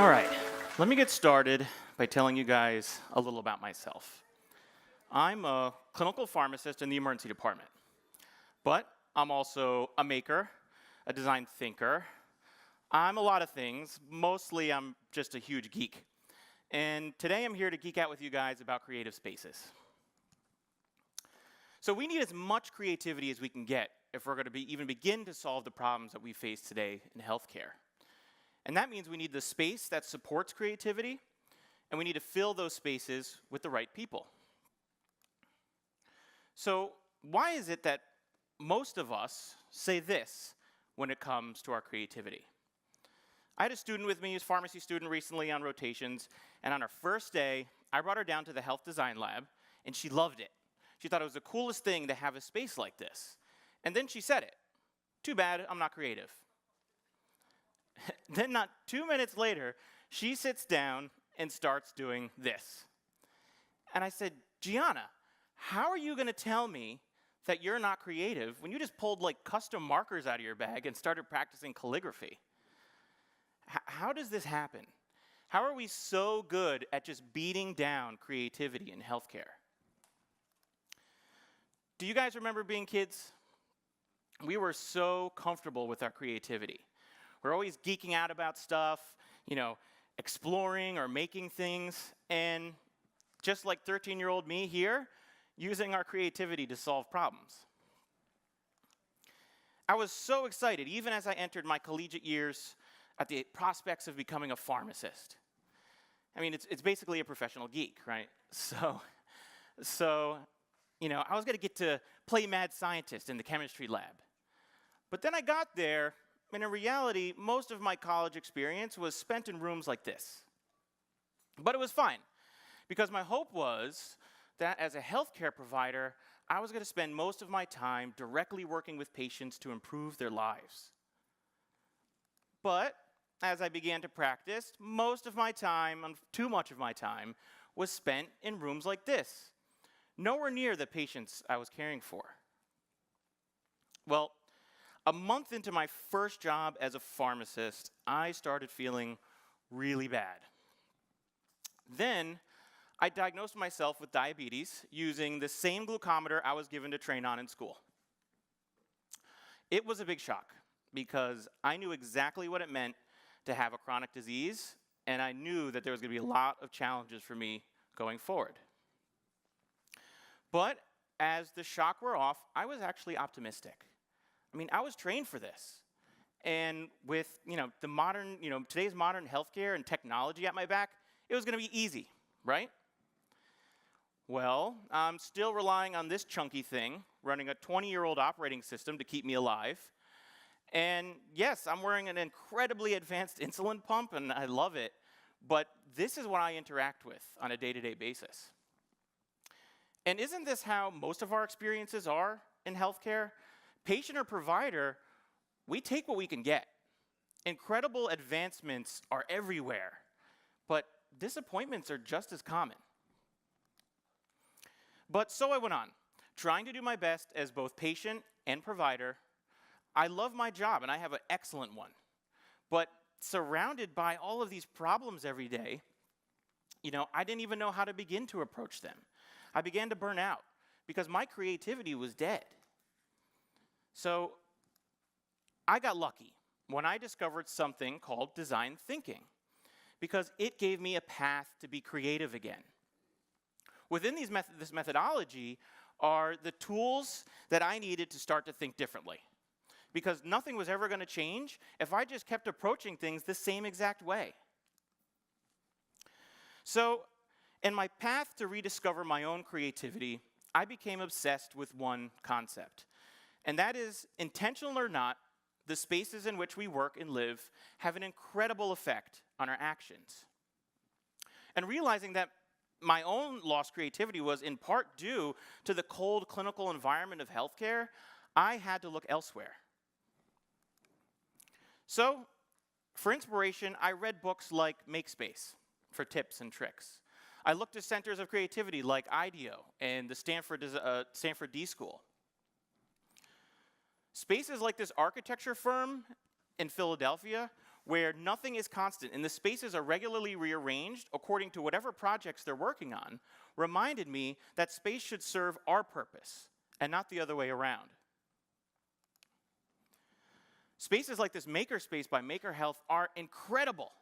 All right, let me get started by telling you guys a little about myself. I'm a clinical pharmacist in the emergency department, but I'm also a maker, a design thinker. I'm a lot of things. Mostly, I'm just a huge geek. And today, I'm here to geek out with you guys about creative spaces. So we need as much creativity as we can get if we're going to even begin to solve the problems that we face today in healthcare. And that means we need the space that supports creativity, and we need to fill those spaces with the right people. So why is it that most of us say this when it comes to our creativity? I had a student with me, a pharmacy student recently on rotations, and on our first day, I brought her down to the health design lab, and she loved it. She thought it was the coolest thing to have a space like this. And then she said it. Too bad I'm not creative. Then not 2 minutes later, she sits down and starts doing this. And I said, Gianna, how are you going to tell me that you're not creative when you just pulled like custom markers out of your bag and started practicing calligraphy? How does this happen? How are we so good at just beating down creativity in healthcare? Do you guys remember being kids? We were so comfortable with our creativity. We're always geeking out about stuff, exploring or making things, and just like 13-year-old me here, using our creativity to solve problems. I was so excited, even as I entered my collegiate years, at the prospects of becoming a pharmacist. I mean, it's basically a professional geek, right? So I was going to get to play mad scientist in the chemistry lab. But then I got there, and in reality, most of my college experience was spent in rooms like this. But it was fine, because my hope was that as a healthcare provider, I was going to spend most of my time directly working with patients to improve their lives. But as I began to practice, most of my time, too much of my time, was spent in rooms like this, nowhere near the patients I was caring for. Well, a month into my first job as a pharmacist, I started feeling really bad. Then, I diagnosed myself with diabetes using the same glucometer I was given to train on in school. It was a big shock because I knew exactly what it meant to have a chronic disease, and I knew that there was going to be a lot of challenges for me going forward. But as the shock wore off, I was actually optimistic. I mean, I was trained for this. And with, today's modern healthcare and technology at my back, it was going to be easy, right? Well, I'm still relying on this chunky thing, running a 20-year-old operating system to keep me alive. And yes, I'm wearing an incredibly advanced insulin pump, and I love it. But this is what I interact with on a day-to-day basis. And isn't this how most of our experiences are in healthcare? Patient or provider, we take what we can get. Incredible advancements are everywhere, but disappointments are just as common. But so I went on, trying to do my best as both patient and provider. I love my job, and I have an excellent one. But surrounded by all of these problems every day, I didn't even know how to begin to approach them. I began to burn out because my creativity was dead. So I got lucky when I discovered something called design thinking, because it gave me a path to be creative again. Within this methodology are the tools that I needed to start to think differently, because nothing was ever going to change if I just kept approaching things the same exact way. So in my path to rediscover my own creativity, I became obsessed with one concept. And that is, intentional or not, the spaces in which we work and live have an incredible effect on our actions. And realizing that my own lost creativity was in part due to the cold clinical environment of healthcare, I had to look elsewhere. So, for inspiration, I read books like Make Space for tips and tricks. I looked at centers of creativity like IDEO and the Stanford D School. Spaces like this architecture firm in Philadelphia where nothing is constant and the spaces are regularly rearranged according to whatever projects they're working on, reminded me that space should serve our purpose and not the other way around. Spaces like this Makerspace by Maker Health are incredible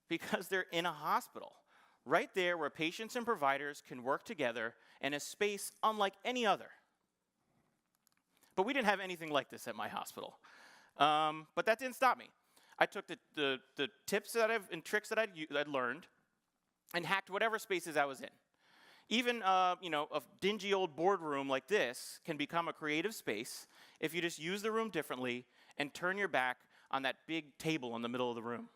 because they're in a hospital, right there where patients and providers can work together in a space unlike any other. But we didn't have anything like this at my hospital. But that didn't stop me. I took the tips and tricks that I'd learned and hacked whatever spaces I was in. Even a dingy old boardroom like this can become a creative space if you just use the room differently and turn your back on that big table in the middle of the room.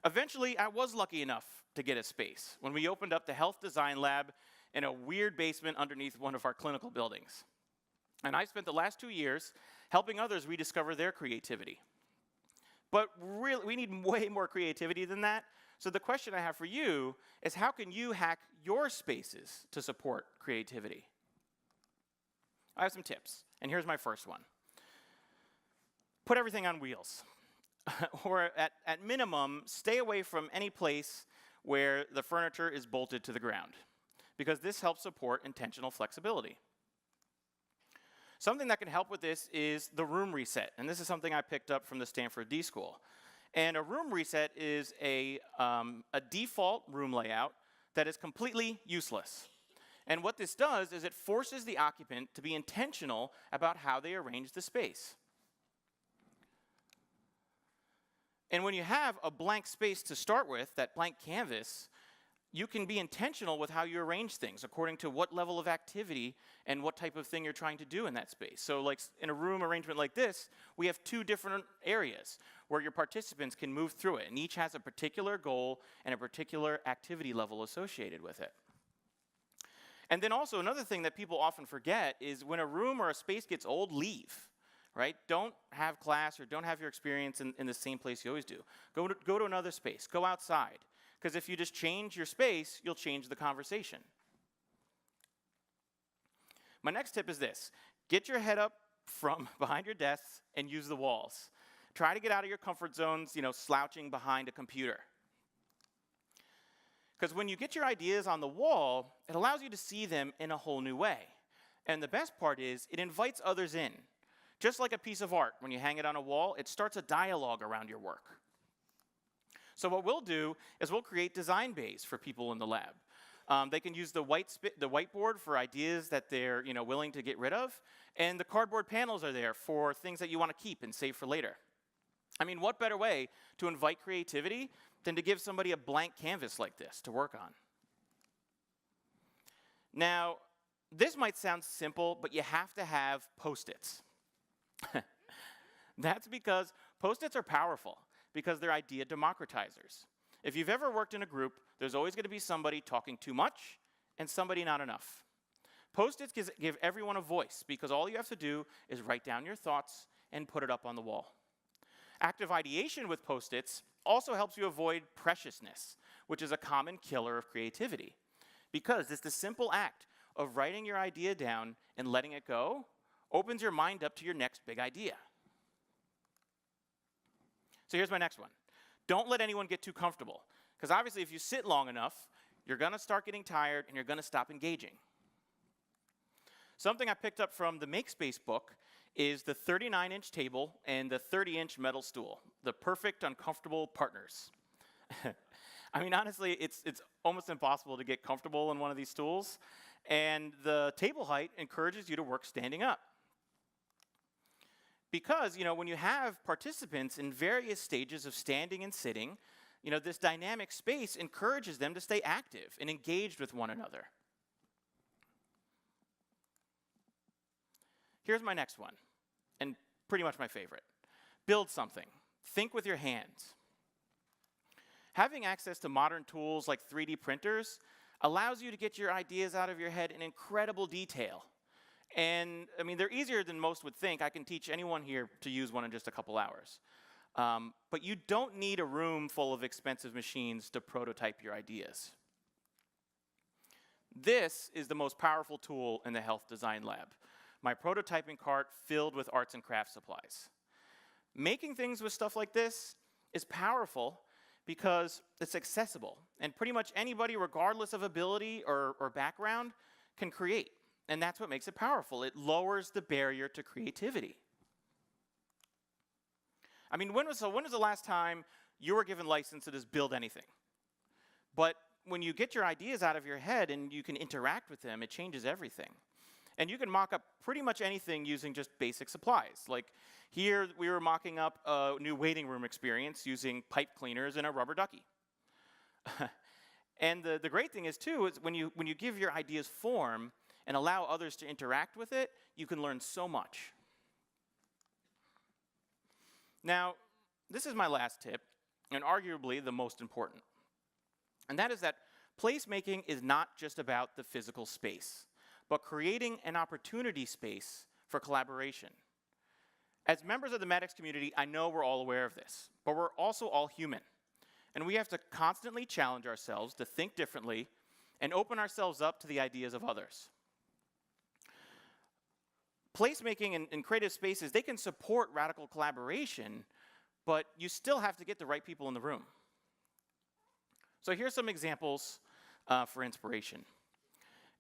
Eventually, I was lucky enough to get a space when we opened up the health design lab in a weird basement underneath one of our clinical buildings. And I spent the last 2 years helping others rediscover their creativity. But really, we need way more creativity than that. So the question I have for you is, how can you hack your spaces to support creativity? I have some tips, and here's my first one. Put everything on wheels. Or at minimum, stay away from any place where the furniture is bolted to the ground, because this helps support intentional flexibility. Something that can help with this is the room reset, and this is something I picked up from the Stanford D School. And a room reset is a default room layout that is completely useless. And what this does is it forces the occupant to be intentional about how they arrange the space. And when you have a blank space to start with, that blank canvas, you can be intentional with how you arrange things according to what level of activity and what type of thing you're trying to do in that space. So like in a room arrangement like this, we have 2 different areas where your participants can move through it, and each has a particular goal and a particular activity level associated with it. And then also another thing that people often forget is when a room or a space gets old, leave. Right? Don't have class or don't have your experience in the same place you always do. Go to another space. Go outside. Because if you just change your space, you'll change the conversation. My next tip is this. Get your head up from behind your desks and use the walls. Try to get out of your comfort zones, slouching behind a computer. Because when you get your ideas on the wall, it allows you to see them in a whole new way. And the best part is it invites others in. Just like a piece of art, when you hang it on a wall, it starts a dialogue around your work. So what we'll do is we'll create design bays for people in the lab. They can use the whiteboard for ideas that they're willing to get rid of, and the cardboard panels are there for things that you want to keep and save for later. I mean, what better way to invite creativity than to give somebody a blank canvas like this to work on? Now, this might sound simple, but you have to have Post-its. That's because Post-its are powerful, because they're idea democratizers. If you've ever worked in a group, there's always going to be somebody talking too much and somebody not enough. Post-its give everyone a voice, because all you have to do is write down your thoughts and put it up on the wall. Active ideation with Post-its also helps you avoid preciousness, which is a common killer of creativity, because it's the simple act of writing your idea down and letting it go opens your mind up to your next big idea. So here's my next one. Don't let anyone get too comfortable, because obviously if you sit long enough, you're going to start getting tired and you're going to stop engaging. Something I picked up from the Makespace book is the 39-inch table and the 30-inch metal stool, the perfect uncomfortable partners. I mean, honestly, it's almost impossible to get comfortable in one of these stools, and the table height encourages you to work standing up. Because, when you have participants in various stages of standing and sitting, this dynamic space encourages them to stay active and engaged with one another. Here's my next one, and pretty much my favorite. Build something. Think with your hands. Having access to modern tools like 3D printers allows you to get your ideas out of your head in incredible detail. And, I mean, they're easier than most would think. I can teach anyone here to use one in just a couple hours. But you don't need a room full of expensive machines to prototype your ideas. This is the most powerful tool in the health design lab. My prototyping cart filled with arts and crafts supplies. Making things with stuff like this is powerful because it's accessible, and pretty much anybody, regardless of ability or background, can create. And that's what makes it powerful. It lowers the barrier to creativity. I mean, when was the last time you were given license to just build anything? But when you get your ideas out of your head and you can interact with them, it changes everything. And you can mock up pretty much anything using just basic supplies. Like here, we were mocking up a new waiting room experience using pipe cleaners and a rubber ducky. And the great thing is, too, is when you give your ideas form and allow others to interact with it, you can learn so much. Now, this is my last tip, and arguably the most important. And that is that placemaking is not just about the physical space, but creating an opportunity space for collaboration. As members of the medics community, I know we're all aware of this, but we're also all human. And we have to constantly challenge ourselves to think differently and open ourselves up to the ideas of others. Placemaking and creative spaces, they can support radical collaboration, but you still have to get the right people in the room. So here's some examples for inspiration.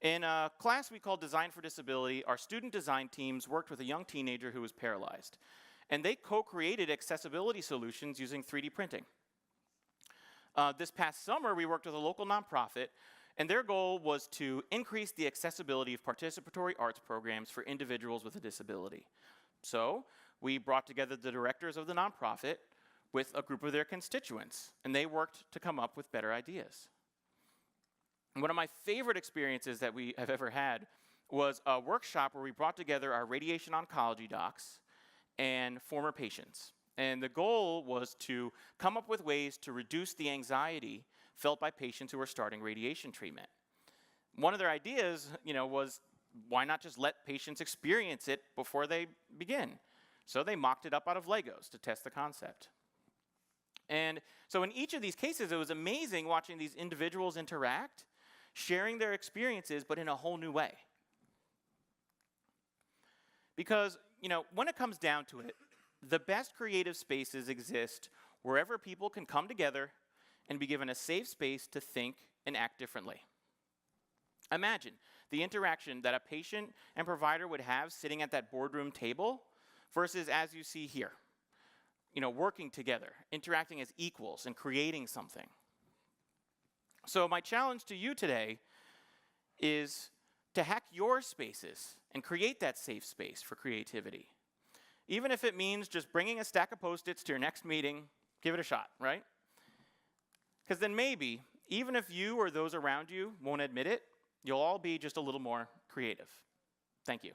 In a class we called Design for Disability, our student design teams worked with a young teenager who was paralyzed. And they co-created accessibility solutions using 3D printing. This past summer, we worked with a local nonprofit, and their goal was to increase the accessibility of participatory arts programs for individuals with a disability. So we brought together the directors of the nonprofit with a group of their constituents, and they worked to come up with better ideas. And one of my favorite experiences that we have ever had was a workshop where we brought together our radiation oncology docs and former patients. And the goal was to come up with ways to reduce the anxiety felt by patients who were starting radiation treatment. One of their ideas, was why not just let patients experience it before they begin? So they mocked it up out of Legos to test the concept. And so in each of these cases, it was amazing watching these individuals interact, sharing their experiences, but in a whole new way. Because, when it comes down to it, the best creative spaces exist wherever people can come together and be given a safe space to think and act differently. Imagine the interaction that a patient and provider would have sitting at that boardroom table versus as you see here, working together, interacting as equals and creating something. So my challenge to you today is to hack your spaces and create that safe space for creativity. Even if it means just bringing a stack of Post-its to your next meeting, give it a shot, right? Because then maybe, even if you or those around you won't admit it, you'll all be just a little more creative. Thank you.